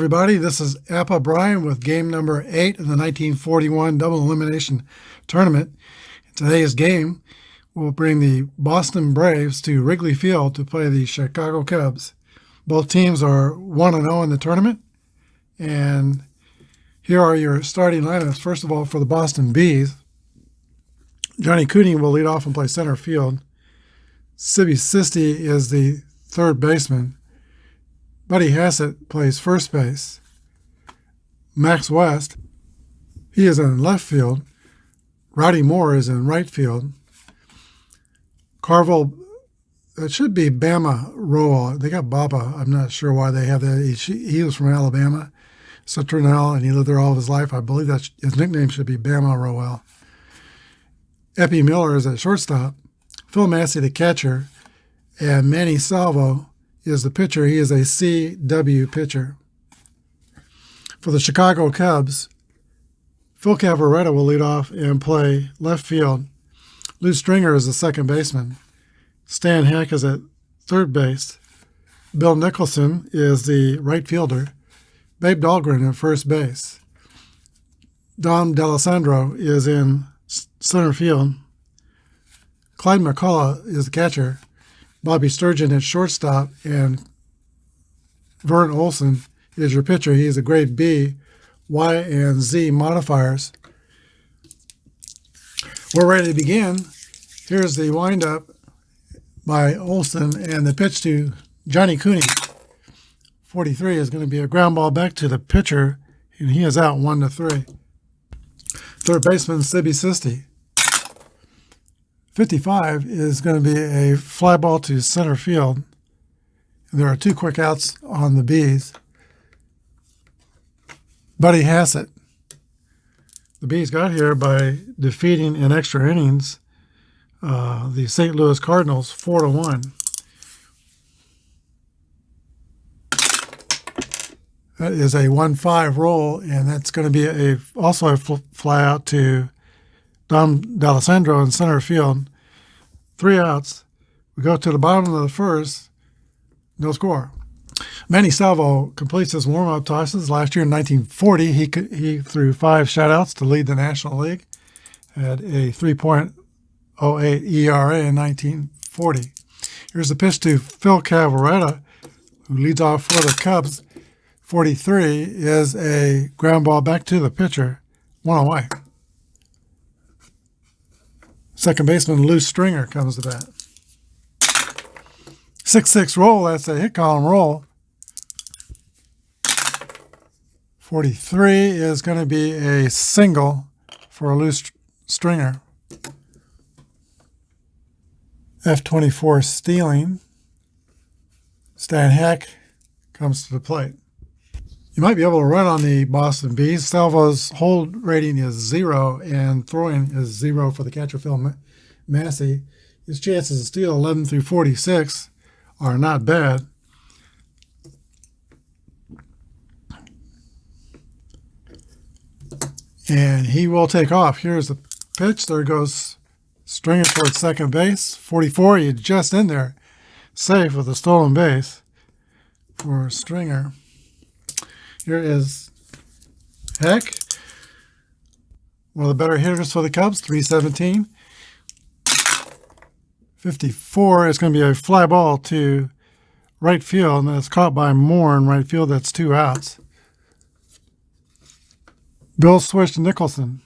Everybody, this is Apba Brian with game number 8 of the 1941 double elimination tournament. In today's game, we'll bring the Boston Braves to Wrigley Field to play the Chicago Cubs. Both teams are 1-0 in the tournament, and here are your starting lineups. First of all, for the Boston Bees, Johnny Cooney will lead off and play center field. Sibby Sisti is the third baseman. Buddy Hassett plays first base. Max West, he is in left field. Roddy Moore is in right field. Carville, it should be Bama Rowell. They got Baba. I'm not sure why they have that. He was from Alabama, Trny, and he lived there all of his life. I believe that his nickname should be Bama Rowell. Epi Miller is at shortstop. Phil Massey, the catcher, and Manny Salvo is the pitcher. He is a CW pitcher. For the Chicago Cubs, Phil Cavarretta will lead off and play left field. Lou Stringer is the second baseman. Stan Heck is at third base. Bill Nicholson is the right fielder. Babe Dahlgren at first base. Dom D'Alessandro is in center field. Clyde McCullough is the catcher. Bobby Sturgeon at shortstop, and Vern Olson is your pitcher. He is a grade B, Y, and Z modifiers. We're ready to begin. Here's the windup by Olson, and the pitch to Johnny Cooney. 43 is going to be a ground ball back to the pitcher, and he is out 1-3. Third baseman, Sibby Sisti. 55 is going to be a fly ball to center field. And there are two quick outs on the Bees. Buddy Hassett. The Bees got here by defeating in extra innings the St. Louis Cardinals 4-1. That is a 1-5 roll, and that's going to be also a fly out to Dom D'Alessandro in center field. 3 outs. We go to the bottom of the first. No score. Manny Salvo completes his warm-up tosses. Last year in 1940, he threw 5 shutouts to lead the National League. Had a 3.08 ERA in 1940. Here's the pitch to Phil Cavarretta, who leads off for the Cubs. 43 is a ground ball back to the pitcher. 1 away. Second baseman Lou Stringer comes to bat. 6-6 roll, that's a hit column roll. 43 is going to be a single for Lou Stringer. F24 stealing. Stan Heck comes to the plate. You might be able to run on the Boston Bees. Salvo's hold rating is 0, and throwing is 0 for the catcher, Phil Massey. His chances to steal 11 through 46 are not bad. And he will take off. Here's the pitch. There goes Stringer towards second base. 44, he's just in there. Safe with a stolen base for Stringer. Here is Heck, one of the better hitters for the Cubs, 317. 54 is going to be a fly ball to right field, and it's caught by Moore in right field. That's 2 outs. Bill switched to Nicholson.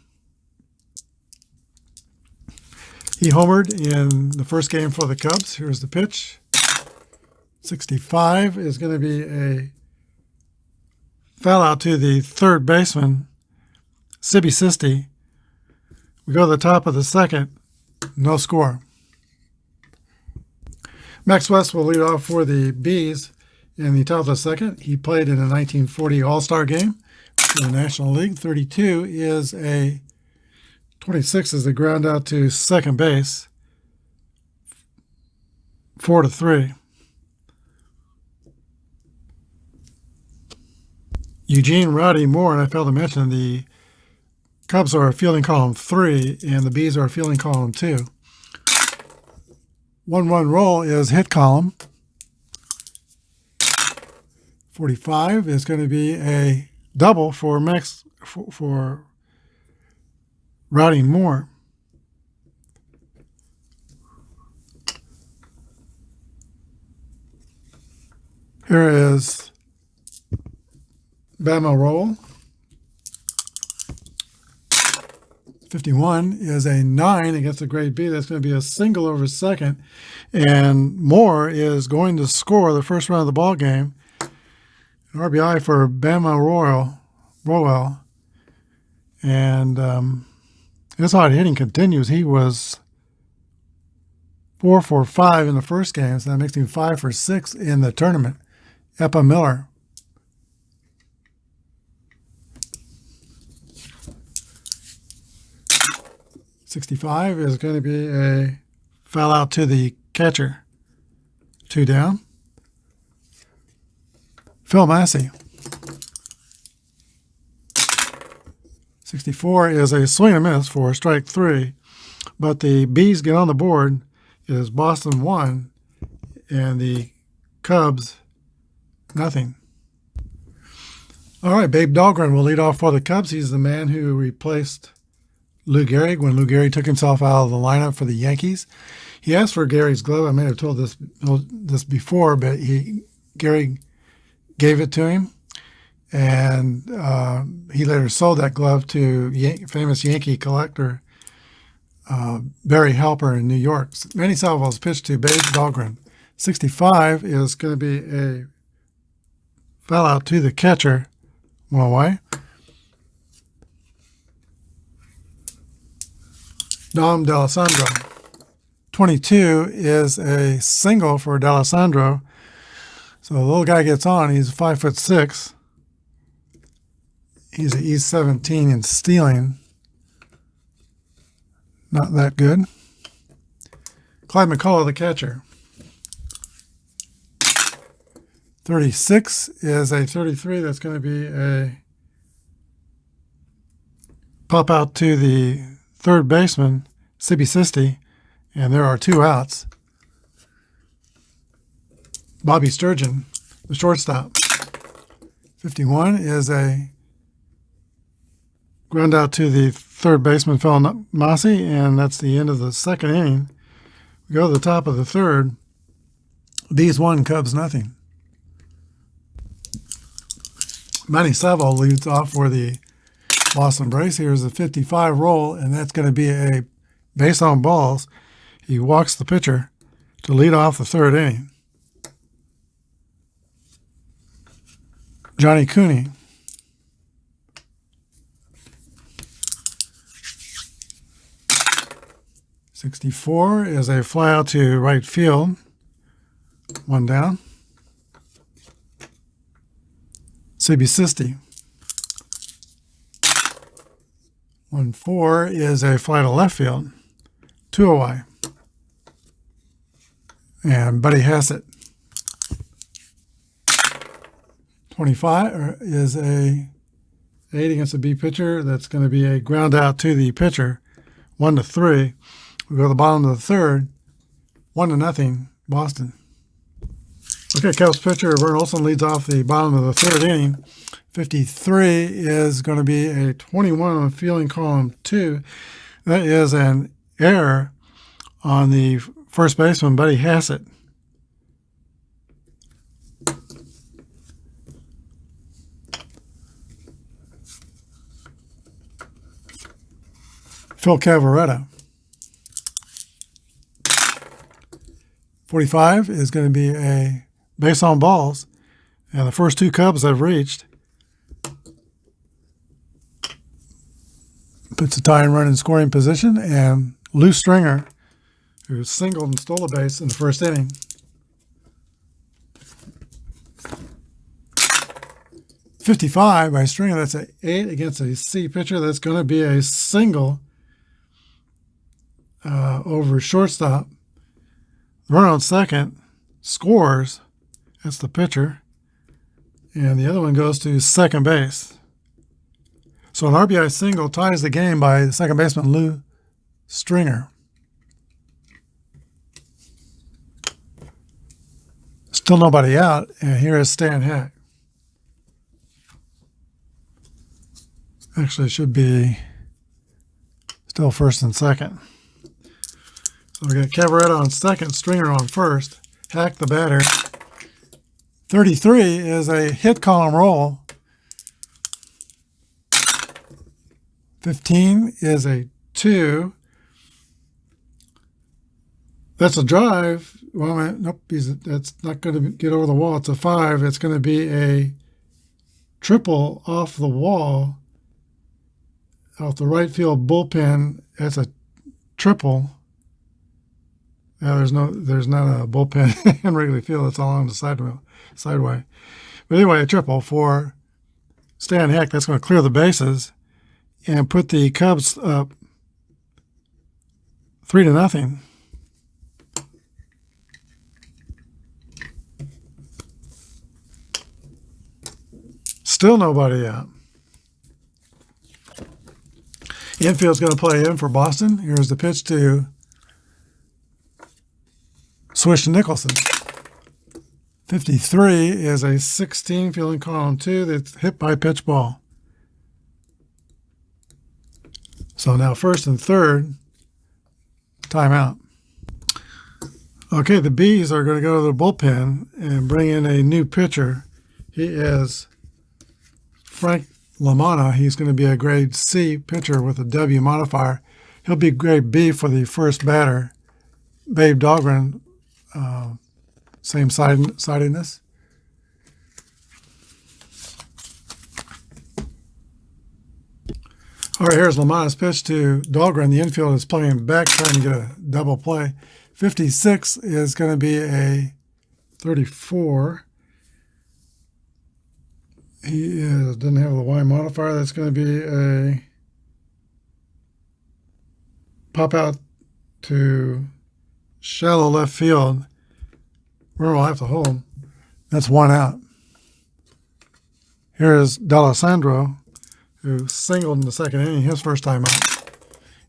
He homered in the first game for the Cubs. Here's the pitch. 65 is going to be a foul out to the third baseman, Sibby Sisti. We go to the top of the second. No score. Max West will lead off for the Bees in the top of the second. He played in a 1940 All-Star game in the National League. 32 is a 26 is a ground out to second base. 4-3. Eugene Roddy Moore, and I failed to mention the Cubs are fielding column 3 and the Bees are fielding column 2. 1-1 roll is hit column. 45 is going to be a double for for routing Moore. Here is Bama roll. 51 is a 9 against a grade B. That's going to be a single over second. And Moore is going to score the first round of the ball game. An RBI for Bama Rowell. And his hot hitting continues. He was 4 for 5 in the first game, so that makes him 5 for 6 in the tournament. Apba Miller. .65 is going to be a foul out to the catcher. 2 down. Phil Massey. 64 is a swing and miss for strike 3, but the Bees get on the board. It is Boston 1 and the Cubs nothing. All right, Babe Dahlgren will lead off for the Cubs. He's the man who replaced Lou Gehrig when Lou Gehrig took himself out of the lineup for the Yankees. He asked for Gary's glove. I may have told this before, but Gehrig gave it to him, and he later sold that glove to famous Yankee collector Barry Halper in New York. Manny Salvo's pitch to Babe Dahlgren. 65 is going to be a foul out to the catcher. One away. Dom D'Alessandro. 22 is a single for D'Alessandro. So the little guy gets on. He's 5'6". He's an E17 in stealing. Not that good. Clyde McCullough, the catcher. 36 is a 33. That's going to be a pop out to the third baseman, Sibi Sisti, and there are 2 outs. Bobby Sturgeon, the shortstop. 51 is a ground out to the third baseman, Phil Massey, and that's the end of the second inning. We go to the top of the third. Bees 1, Cubs nothing. Manny Salvo leads off for the Boston Braves. Here's a 55 roll, and that's going to be a base on balls. He walks the pitcher to lead off the third inning. Johnny Cooney. .64 is a fly out to right field. 1 down. Sibi Sisti. 1-4 is a fly to left field. 2 away. And Buddy Hassett. 25 is a 8 against a B pitcher. That's going to be a ground out to the pitcher. 1-3. We go to the bottom of the third. 1-0, Boston. Okay, Cubs pitcher Vern Olson leads off the bottom of the third inning. 53 is going to be a 21 on fielding column 2. That is an error on the first baseman, Buddy Hassett. Phil Cavaretta. 45 is going to be a base on balls, and the first 2 Cubs have reached. Puts a tie and run in scoring position, and Lou Stringer, who singled and stole a base in the first inning. .55 by Stringer. That's an 8 against a C pitcher. That's going to be a single over shortstop. Runner on second scores. That's the pitcher. And the other one goes to second base. So an RBI single ties the game by second baseman Lou Stringer. Still nobody out, and here is Stan Heck. Actually, it should be still first and second. So we got Cavaretta on second, Stringer on first. Hack the batter. 33 is a hit column roll. 15 is a 2. That's a drive. Well, nope, that's not going to get over the wall. It's a 5. It's going to be a triple off the wall, off the right field bullpen. That's a triple. Now there's not a bullpen in Wrigley Field. It's all on the sideway. But anyway, a triple for Stan Heck. That's going to clear the bases and put the Cubs up 3-0. Still nobody out. Infield's going to play in for Boston. Here's the pitch to Swish Nicholson. 53 is a 16 fielding column 2 that's hit by pitch ball. So now first and third, timeout. Okay, the Bees are going to go to the bullpen and bring in a new pitcher. He is Frank LaManna. He's going to be a grade C pitcher with a W modifier. He'll be grade B for the first batter, Babe Dahlgren. Same sidiness. All right, here's LaManna's pitch to Dahlgren. The infield is playing back, trying to get a double play. 56 is going to be a 34. He doesn't have the Y modifier. That's going to be a pop out to shallow left field. We'll have to hold. That's 1 out. Here is D'Alessandro, who singled in the second inning, his first time out.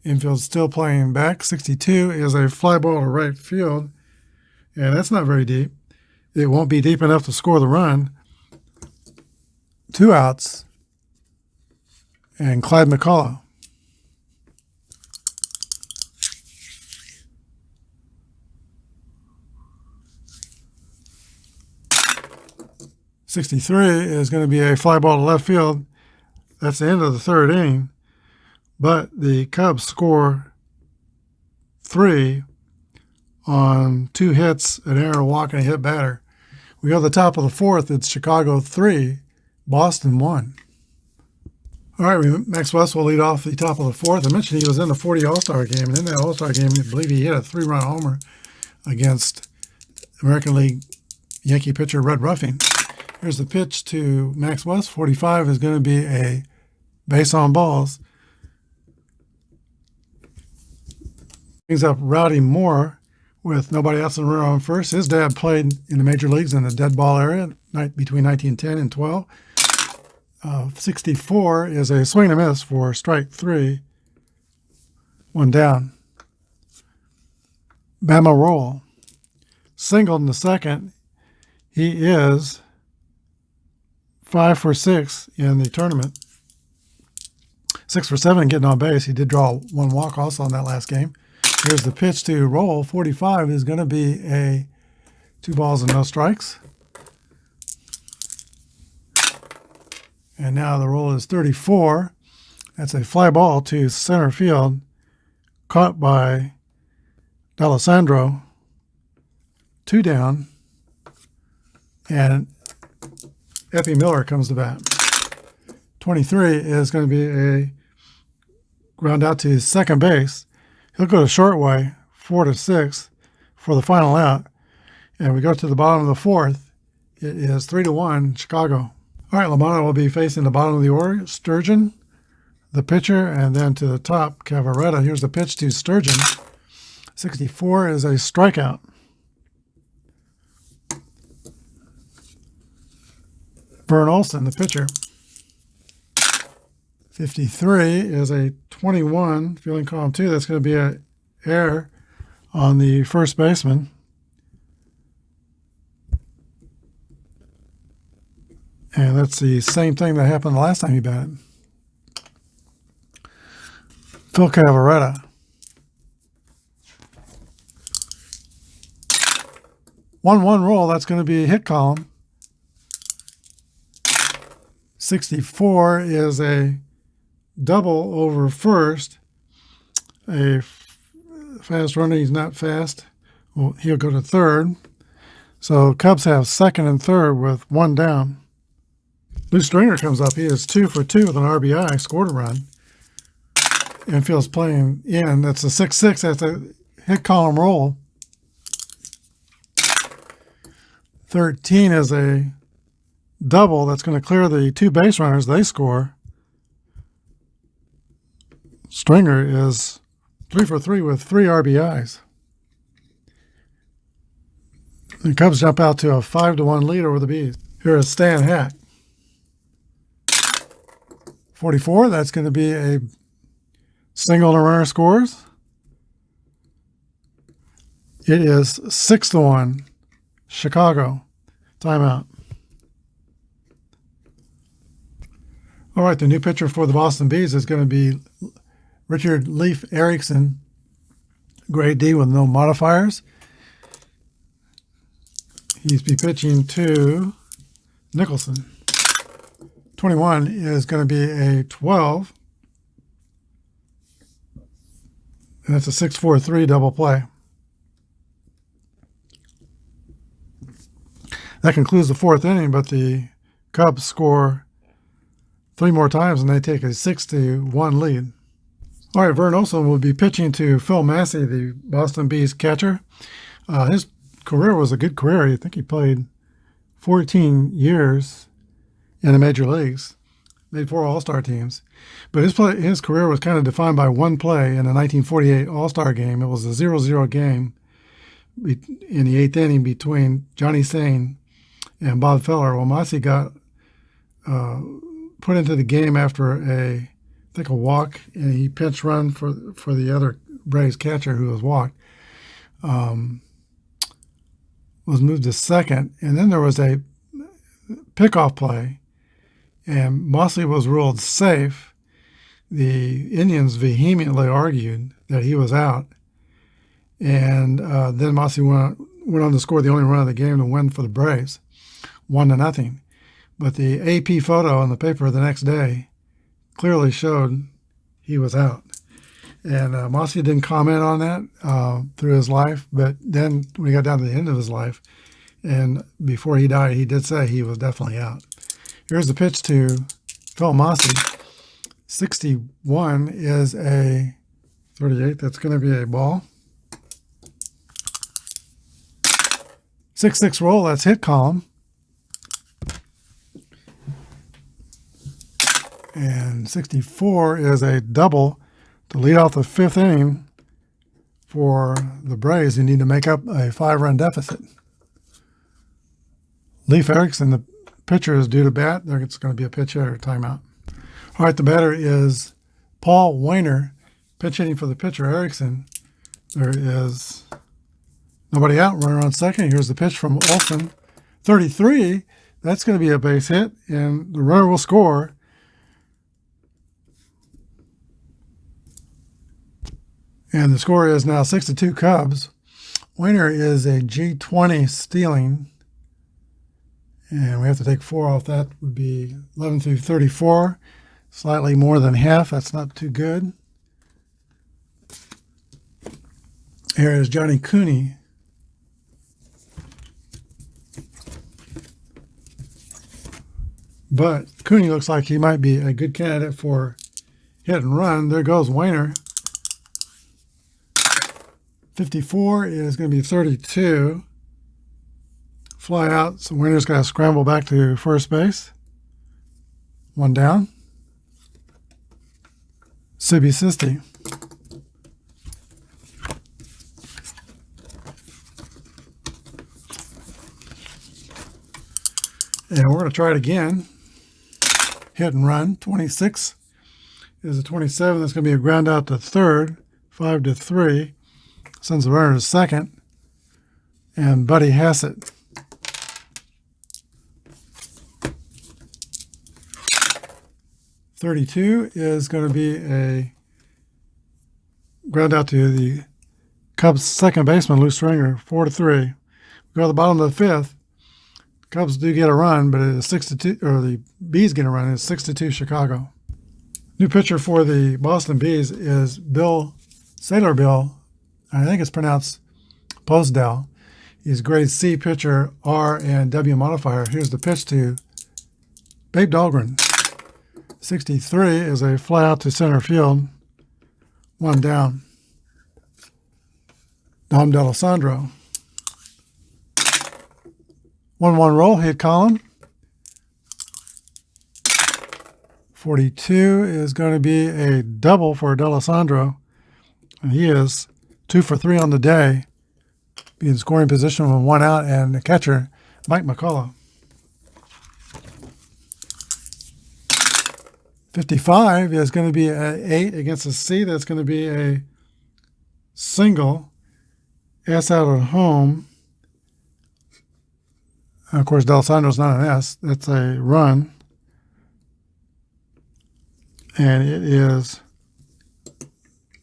Infield's still playing back. 62 is a fly ball to right field, and that's not very deep. It won't be deep enough to score the run. 2 outs, and Clyde McCullough. .63 is going to be a fly ball to left field. That's the end of the third inning, but the Cubs score 3 on 2 hits, an error, a walk, and a hit batter. We go to the top of the fourth. It's Chicago 3, Boston 1. All right, Max West will lead off the top of the fourth. I mentioned he was in the 40 All-Star game, and in that All-Star game, I believe he hit a 3-run homer against American League Yankee pitcher Red Ruffing. Here's the pitch to Max West. 45 is going to be a base on balls. Brings up Rowdy Moore with nobody else in the row on first. His dad played in the major leagues in the dead ball area between 1910 and 12. 64 is a swing and a miss for strike 3. 1 down. Bama roll. Singled in the second. He is 5 for 6 in the tournament. 6 for 7 getting on base. He did draw 1 walk also in that last game. Here's the pitch to roll. 45 is going to be a 2 balls and no strikes. And now the roll is 34. That's a fly ball to center field, caught by D'Alessandro. 2 down. And Effie Miller comes to bat. 23 is going to be a ground out to second base. He'll go to short way, 4-6 for the final out. And we go to the bottom of the fourth. It is 3-1 Chicago. All right, LaManna will be facing the bottom of the order. Sturgeon, the pitcher, and then to the top, Cavaretta. Here's the pitch to Sturgeon. 64 is a strikeout. Vern Olsen, the pitcher. 53 is a 21, fielding column 2. That's going to be an error on the first baseman. And that's the same thing that happened the last time he batted. Phil Cavaretta. One roll, that's going to be a hit column. 64 is a double over first. A fast runner, he's not fast. Well, he'll go to third. So Cubs have second and third with one down. Lou Stringer comes up. He is 2 for 2 with an RBI, scored a run. And Phil's playing in. That's a 6-6. That's a hit column roll. 13 is a double that's going to clear the 2 base runners. They score. Stringer is 3 for 3 with 3 RBIs. The Cubs jump out to a 5-1 lead over the Bees. Here is Stan Hack. 44, that's going to be a single and a runner scores. It is 6-1, Chicago. Timeout. All right, the new pitcher for the Boston Bees is going to be Richard Leaf Erickson, grade D with no modifiers. He's be pitching to Nicholson. 21 is going to be a 12. And that's a 6-4-3 double play. That concludes the 4th inning, but the Cubs score 3 more times and they take a 6-1 lead. All right, Vern Olson will be pitching to Phil Massey, the Boston Bees catcher. His career was a good career. I think he played 14 years in the major leagues, made 4 All-Star teams. But his career was kind of defined by one play in the 1948 All-Star game. It was a 0-0 game in the 8th inning between Johnny Sane and Bob Feller. Well, Massey got put into the game after a walk, and he pinch run for the other Braves catcher who was walked. Was moved to second, and then there was a pickoff play, and Mosley was ruled safe. The Indians vehemently argued that he was out, and then Mosley went on to score the only run of the game to win for the Braves, 1-0. But the AP photo in the paper the next day clearly showed he was out. And Mossy didn't comment on that through his life, but then when he got down to the end of his life, and before he died, he did say he was definitely out. Here's the pitch to Phil Mossy. 61 is a 38. That's going to be a ball. 6-6 roll, that's hit column. And 64 is a double to lead off the 5th inning for the Braves, who need to make up a 5-run deficit. Leif Erickson, the pitcher, is due to bat. It's going to be a pitch hitter timeout. All right, the batter is Paul Wainer, pitch hitting for the pitcher, Erickson. There is nobody out, runner on second. Here's the pitch from Olson. 33, that's going to be a base hit, and the runner will score. And the score is now 6-2 Cubs. Wainer is a G20 stealing. And we have to take 4 off. That would be 11 through 34. Slightly more than half. That's not too good. Here is Johnny Cooney. But Cooney looks like he might be a good candidate for hit and run. There goes Wainer. 54 is going to be 32. Fly out, so Wainer's got to scramble back to first base. 1 down. Sibi Sisti. And we're going to try it again. Hit and run. 26 is a 27. That's going to be a ground out to third. 5-3. Sends the runner to second. And Buddy Hassett. .32 is going to be a ground out to the Cubs' second baseman, Lou Stringer, 4-3. We go to the bottom of the fifth. Cubs do get a run, but it is 6-2, or the Bees get a run. It's 6-2 Chicago. New pitcher for the Boston Bees is Sailor Bill. I think it's pronounced Posdell. He's grade C pitcher, R and W modifier. Here's the pitch to Babe Dahlgren. 63 is a fly out to center field. One down. Dom D'Alessandro. 1-1 roll, hit column. 42 is going to be a double for D'Alessandro. And he is 2 for 3 on the day. Be in scoring position with 1 out, and the catcher, Mike McCullough. 55 is going to be an 8 against a C. That's going to be a single. S out at home. And of course, D'Alessandro's not an S. That's a run. And it is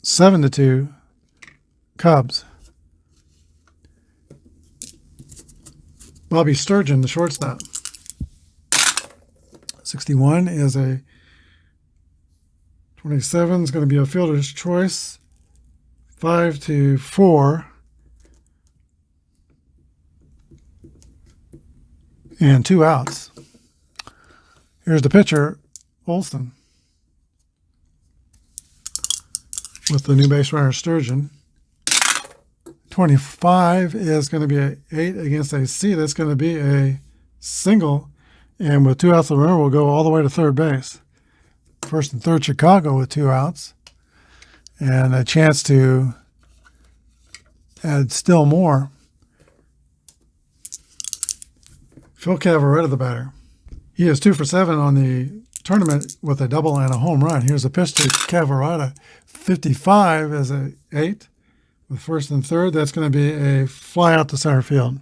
7-2 Cubs. Bobby Sturgeon, the shortstop. 61 is a 27 is going to be a fielder's choice. 5-4. And 2 outs. Here's the pitcher, Olson, with the new base runner, Sturgeon. 25 is going to be an 8 against a C. That's going to be a single. And with 2 outs, the runner will go all the way to third base. First and third, Chicago with 2 outs. And a chance to add still more. Phil Cavaretta, the batter. He is 2 for 7 on the tournament with a double and a home run. Here's a pitch to Cavaretta. 55 is an 8 with first and third. That's going to be a fly out to center field.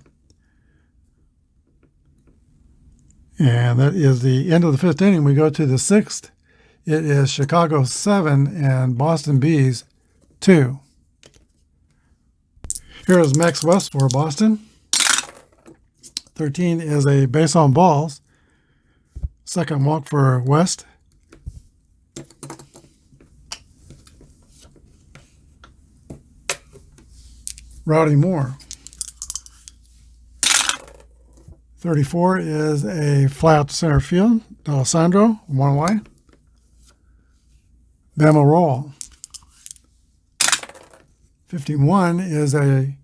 And that is the end of the 5th inning. We go to the 6th. It is Chicago 7 and Boston Bees 2. Here is Max West for Boston. 13 is a base on balls. Second walk for West. Rowdy Moore. 34 is a fly out to center field. D'Alessandro, 1 away. Bama roll. 51 is a,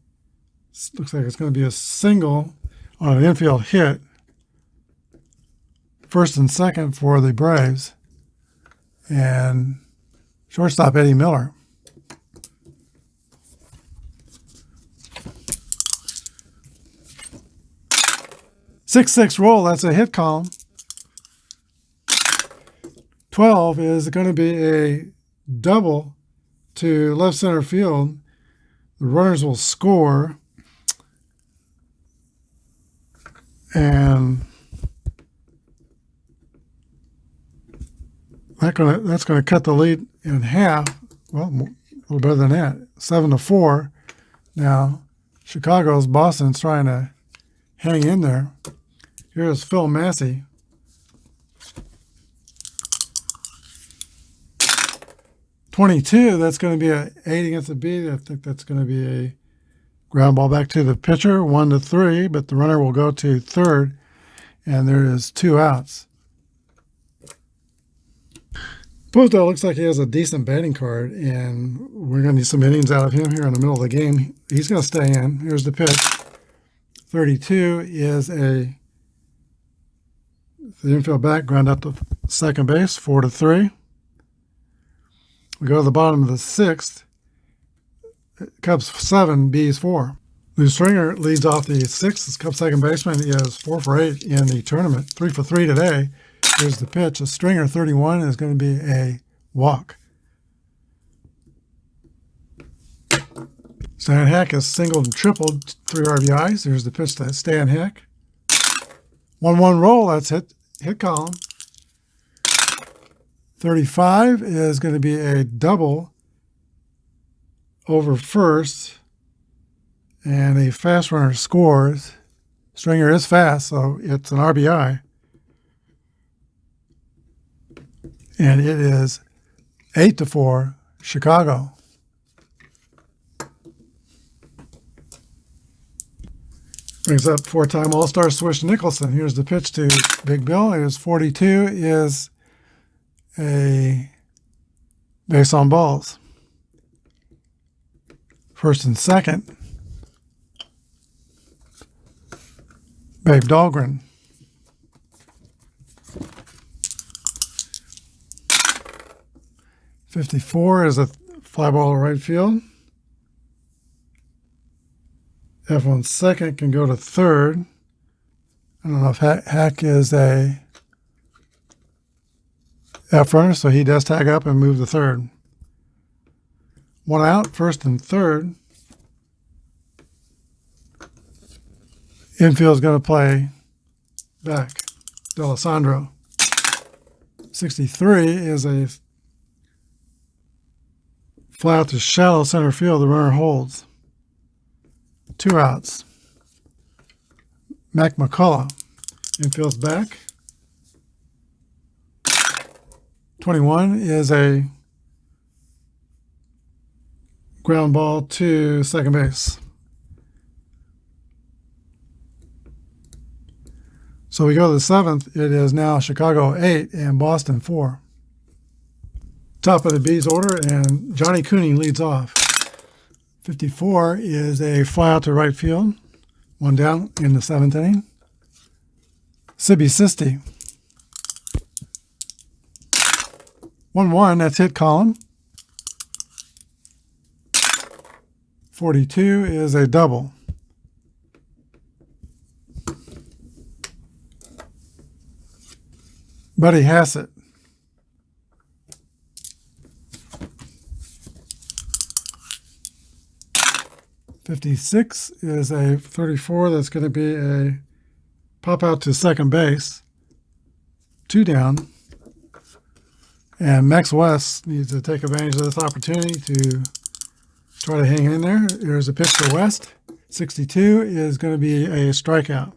looks like it's going to be a single on an infield hit. First and second for the Braves. And shortstop Eddie Miller. Six roll, that's a hit column. 12 is going to be a double to left center field. The runners will score. And that's going to cut the lead in half. Well, a little better than that. 7-4. Now, Boston's trying to hang in there. Here's Phil Massey. 22, that's going to be an 8 against the B. I think that's going to be a ground ball back to the pitcher, 1-3, but the runner will go to third, and there is 2 outs. Posdell looks like he has a decent batting card, and we're going to need some innings out of him here in the middle of the game. He's going to stay in. Here's the pitch. 32 is the infield back, ground up to second base, 4-3. We go to the bottom of the 6th. Cubs 7, Bees 4. Lou Stringer leads off the 6th. His Cubs second baseman is 4 for 8 in the tournament, 3 for 3 today. Here's the pitch. A Stringer 31 is going to be a walk. Stan Heck has singled and tripled 3 RBIs. Here's the pitch to Stan Heck. 1-1 roll. That's hit column. 35 is going to be a double over first, and a fast runner scores. Stringer is fast, so it's an RBI. And it is 8-4, Chicago. Brings up four-time All-Star Swish Nicholson. Here's the pitch to Big Bill. It is 42, is a base on balls. First and second, Babe Dahlgren. .54 is a fly ball to right field. F1 second can go to third. I don't know if Hack is a F runner, so he does tag up and move to third. One out, first and third. Infield's going to play back. D'Alessandro. 63 is a fly out to shallow center field. The runner holds. 2 outs. Mac McCullough. Infield's back. 21 is a ground ball to second base. So we go to the seventh. It is now Chicago 8 and Boston 4. Top of the B's order, and Johnny Cooney leads off. 54 is a fly out to right field. One down in the seventh inning. Sibby Sisti. 1-1, that's hit column. 42 is a double. Buddy Hassett. 56 is a 34. That's going to be a pop out to second base. 2 down. And Max West needs to take advantage of this opportunity to try to hang in there. Here's a pitch to West. 62 is going to be a strikeout.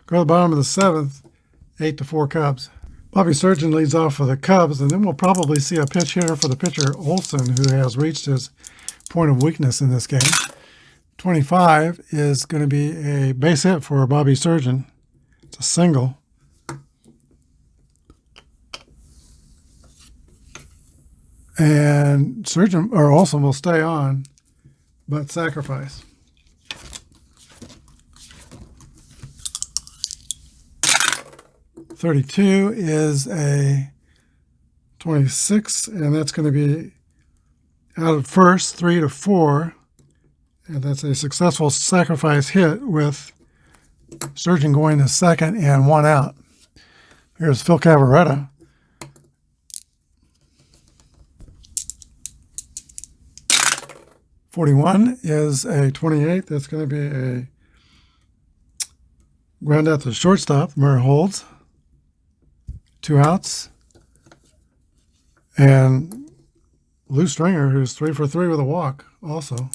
Go to the bottom of the seventh. 8-4 Cubs. Bobby Surgeon leads off for the Cubs, and then we'll probably see a pinch hitter for the pitcher Olson, who has reached his point of weakness in this game. 25 is going to be a base hit for Bobby Surgeon. It's a single. And Surgeon or Olson will stay on, but sacrifice. .32 is a 26, and that's going to be out of first, 3-4, and that's a successful sacrifice hit with Surgeon going to second and 1 out. Here's Phil Cavaretta. .41 is a 28. That's going to be a ground out to shortstop. Murray holds. 2 outs. And Lou Stringer, who's 3 for 3 with a walk, also.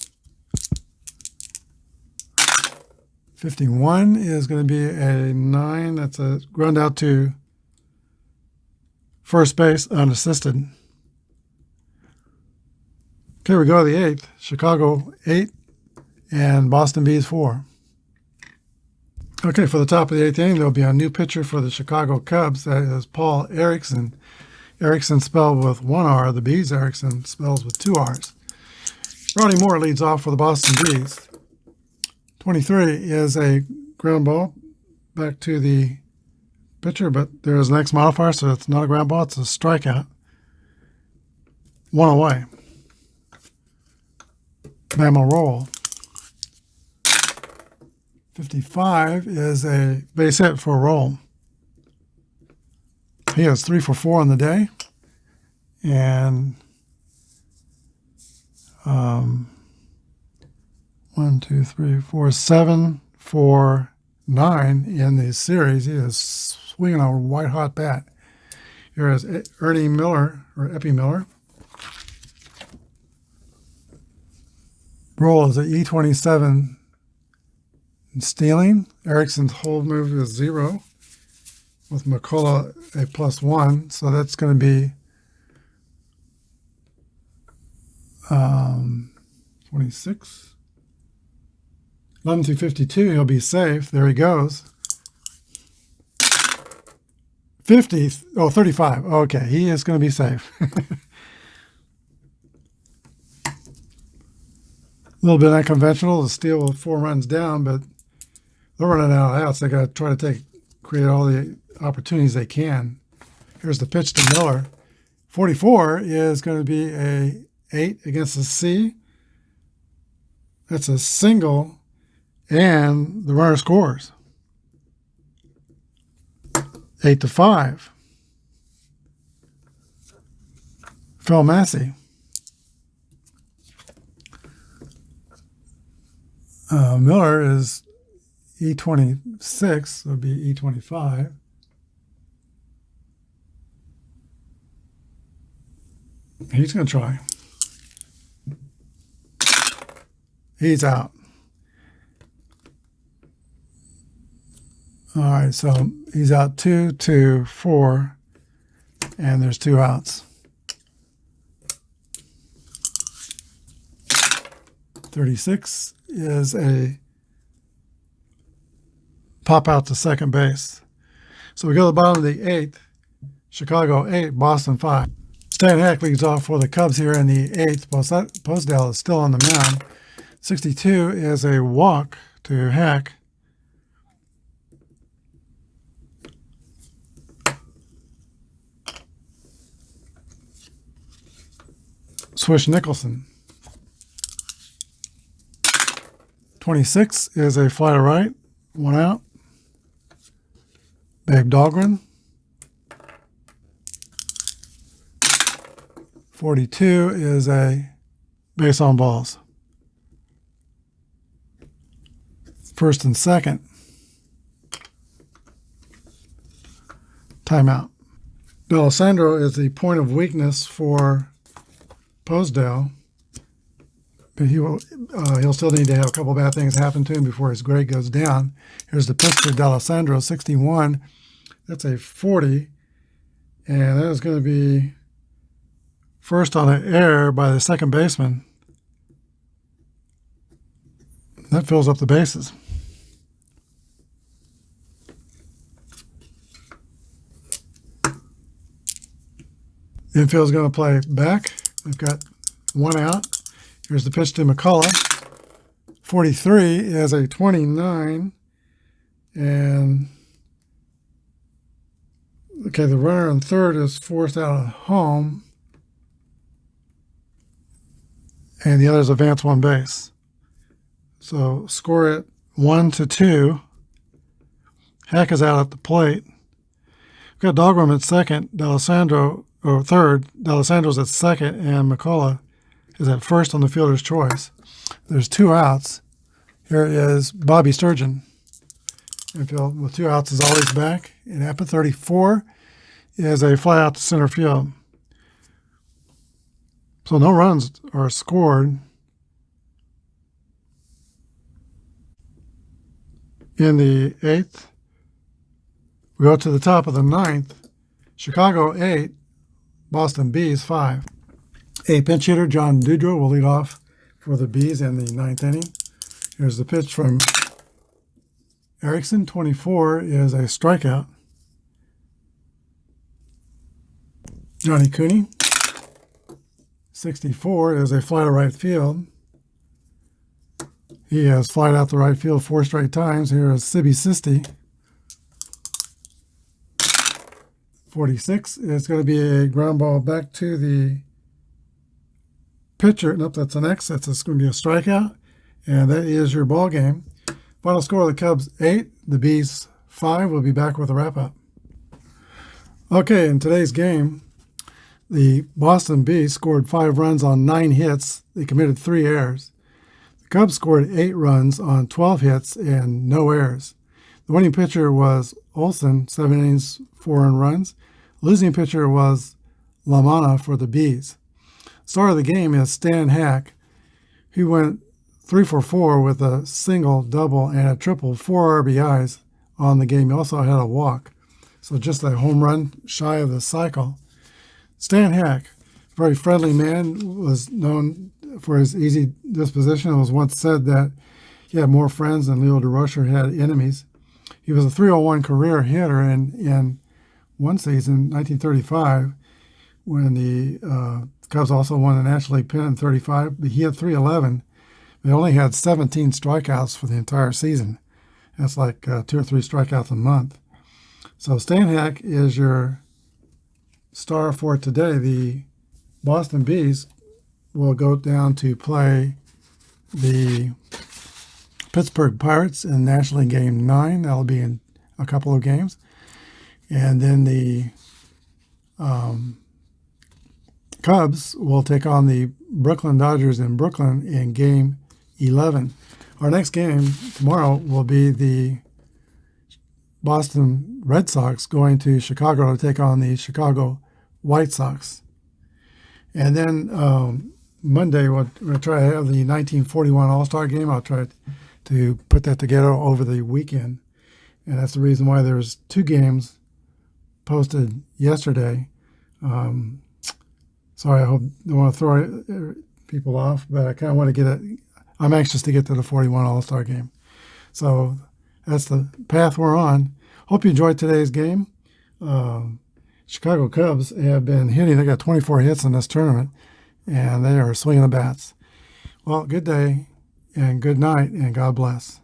51 is going to be a 9. That's a ground out to first base unassisted. Okay, we go to the 8th. Chicago 8 and Boston Bees 4. Okay, for the top of the 8th inning, there'll be a new pitcher for the Chicago Cubs. That is Paul Erickson. Erickson spelled with 1 R. The Bees Erickson spells with 2 R's. Ronnie Moore leads off for the Boston Bees. 23 is a ground ball back to the pitcher, but there's an X modifier, so it's not a ground ball. It's a strikeout. 1 away. Bama roll. 55 is a base hit for a roll. He has 3 for 4 on the day. And 1, 2, 3, 4, 7 for 9 in the series. He is swinging a white hot bat. Here is Ernie Miller, or Epi Miller. Roll is at E27 stealing. Ericsson's hold move is 0 with McCullough a +1. So that's going to be 26. 11 through 52, he'll be safe. There he goes. 50, 35. Okay, he is going to be safe. A little bit unconventional to steal with 4 runs down, but they're running out of outs. They got to try to create all the opportunities they can. Here's the pitch to Miller. 44 is going to be a 8 against a C. That's a single, and the runner scores. 8-5. Phil Massey. Miller is E26, so it'll be E25. He's going to try. He's out. All right, so he's out 2, 2, 4, and there's 2 outs. 36 is a pop out to second base. So we go to the bottom of the 8th. Chicago 8, Boston 5. Stan Hack leads off for the Cubs here in the 8th. Posdale is still on the mound. 62 is a walk to Hack. Swish Nicholson. 26 is a fly to right, 1 out. Babe Dahlgren. 42 is a base on balls. First and second. Timeout. D'Alessandro is the point of weakness for Posdale, but he'll still need to have a couple bad things happen to him before his grade goes down. Here's the pitch to D'Alessandro, 61. That's a 40, and that is going to be first on an error by the second baseman. That fills up the bases. Infield's going to play back. We've got 1 out. Here's the pitch to McCullough. 43 is a 29. And, okay, the runner on third is forced out of home. And the others advance 1 base. So score it 1-2. Hack is out at the plate. We've got Dahlgren at second, D'Alessandro or third. D'Alessandro's at second, and McCullough is at first on the fielder's choice. There's 2 outs. Here is Bobby Sturgeon. Infield with 2 outs is always back. And Apba 34 is a fly out to center field. So no runs are scored in the 8th. We go to the top of the 9th. Chicago 8, Boston Bees 5. A pinch hitter, John Dudro, will lead off for the Bees in the 9th inning. Here's the pitch from Erickson. 24 is a strikeout. Johnny Cooney. 64 is a fly to right field. He has flied out the right field 4 straight times. Here is Sibby Sisti. 46 is going to be a ground ball back to the pitcher. Nope, that's an X. That's going to be a strikeout. And that is your ball game. Final score of the Cubs 8, the Bees 5. We'll be back with a wrap-up. Okay, in today's game, the Boston Bees scored 5 runs on 9 hits. They committed 3 errors. The Cubs scored 8 runs on 12 hits and no errors. The winning pitcher was Olson, 7 innings, 4 earned runs. Losing pitcher was LaManna for the Bees. Star of the game is Stan Hack, who went 3 for 4 with a single, double, and a triple, 4 RBIs on the game. He also had a walk. So just a home run shy of the cycle. Stan Hack, very friendly man, was known for his easy disposition. It was once said that he had more friends than Leo DeRocher had enemies. He was a .301 career hitter in one season, 1935, when the Cubs also won the National League pennant in 35. He had .311. They only had 17 strikeouts for the entire season. That's like 2 or 3 strikeouts a month. So Stan Hack is your star for today. The Boston Bees will go down to play the Pittsburgh Pirates in National League Game 9. That'll be in a couple of games. And then the Cubs will take on the Brooklyn Dodgers in Brooklyn in Game 11. Our next game tomorrow will be the Boston Red Sox going to Chicago to take on the Chicago White Sox. And then Monday, we're going to try to have the 1941 All-Star Game. I'll try to put that together over the weekend. And that's the reason why there's 2 games posted yesterday. Sorry, I don't want to throw people off, but I kind of want to I'm anxious to get to the 41 All-Star Game. So that's the path we're on. Hope you enjoyed today's game. Chicago Cubs have been hitting. They got 24 hits in this tournament, and they are swinging the bats. Well, good day and good night, and God bless.